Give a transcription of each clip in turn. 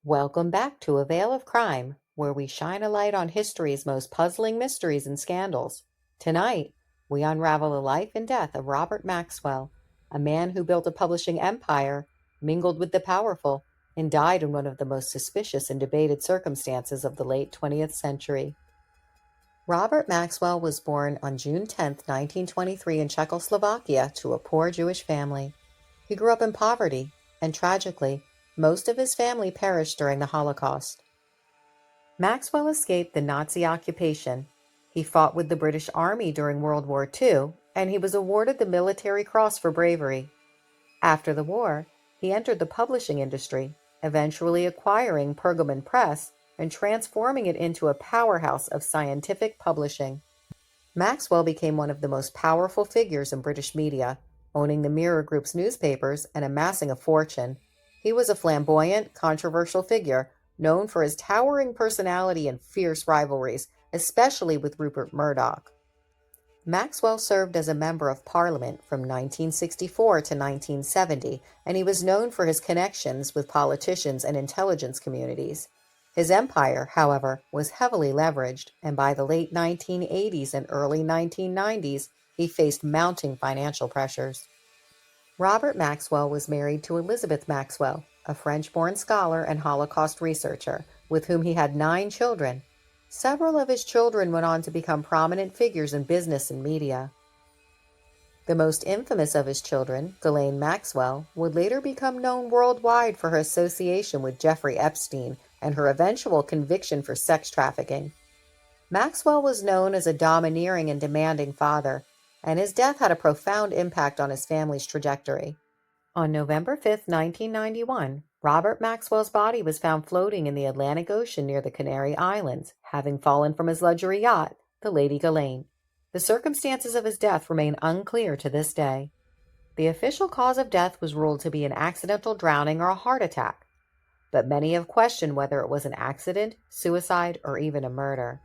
Welcome back to A Veil of Crime, where we shine a light on history's most puzzling mysteries and scandals. Tonight, we unravel the life and death of Robert Maxwell, a man who built a publishing empire, mingled with the powerful, and died in one of the most suspicious and debated circumstances of the late 20th century. Robert Maxwell was born on June 10, 1923 in Czechoslovakia to a poor Jewish family. He grew up in poverty, and tragically, most of his family perished during the Holocaust. Maxwell escaped the Nazi occupation. He fought with the British Army during World War II, and he was awarded the Military Cross for bravery. After the war, he entered the publishing industry, eventually acquiring Pergamon Press and transforming it into a powerhouse of scientific publishing. Maxwell became one of the most powerful figures in British media, owning the Mirror Group's newspapers and amassing a fortune. He was a flamboyant, controversial figure, known for his towering personality and fierce rivalries, especially with Rupert Murdoch. Maxwell served as a member of Parliament from 1964 to 1970, and he was known for his connections with politicians and intelligence communities. His empire, however, was heavily leveraged, and by the late 1980s and early 1990s, he faced mounting financial pressures. Robert Maxwell was married to Elizabeth Maxwell, a French-born scholar and Holocaust researcher, with whom he had 9 children. Several of his children went on to become prominent figures in business and media. The most infamous of his children, Ghislaine Maxwell, would later become known worldwide for her association with Jeffrey Epstein and her eventual conviction for sex trafficking. Maxwell was known as a domineering and demanding father, and his death had a profound impact on his family's trajectory. On November 5, 1991, Robert Maxwell's body was found floating in the Atlantic Ocean near the Canary Islands, having fallen from his luxury yacht, the Lady Ghislaine. The circumstances of his death remain unclear to this day. The official cause of death was ruled to be an accidental drowning or a heart attack, but many have questioned whether it was an accident, suicide, or even a murder.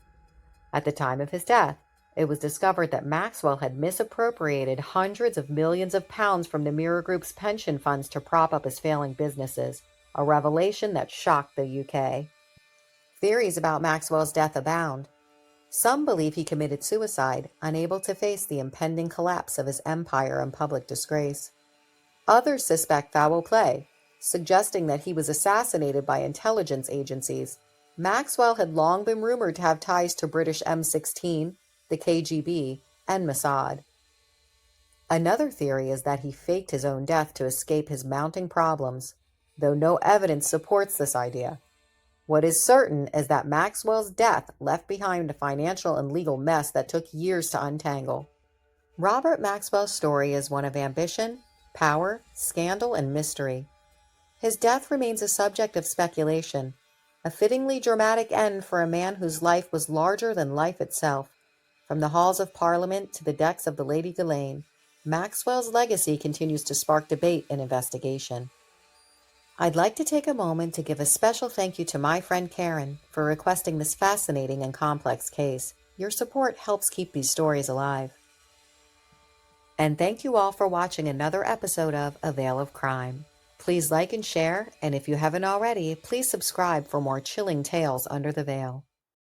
At the time of his death, it was discovered that Maxwell had misappropriated hundreds of millions of pounds from the Mirror Group's pension funds to prop up his failing businesses, a revelation that shocked the UK. Theories about Maxwell's death abound. Some believe he committed suicide, unable to face the impending collapse of his empire and public disgrace. Others suspect foul play, suggesting that he was assassinated by intelligence agencies. Maxwell had long been rumored to have ties to British M16, the KGB, and Mossad. Another theory is that he faked his own death to escape his mounting problems, though no evidence supports this idea. What is certain is that Maxwell's death left behind a financial and legal mess that took years to untangle. Robert Maxwell's story is one of ambition, power, scandal, and mystery. His death remains a subject of speculation, a fittingly dramatic end for a man whose life was larger than life itself. From the halls of Parliament to the decks of the Lady Ghislaine, Maxwell's legacy continues to spark debate and investigation. I'd like to take a moment to give a special thank you to my friend Karen for requesting this fascinating and complex case. Your support helps keep these stories alive. And thank you all for watching another episode of A Veil of Crime. Please like and share, and if you haven't already, please subscribe for more chilling tales under the veil.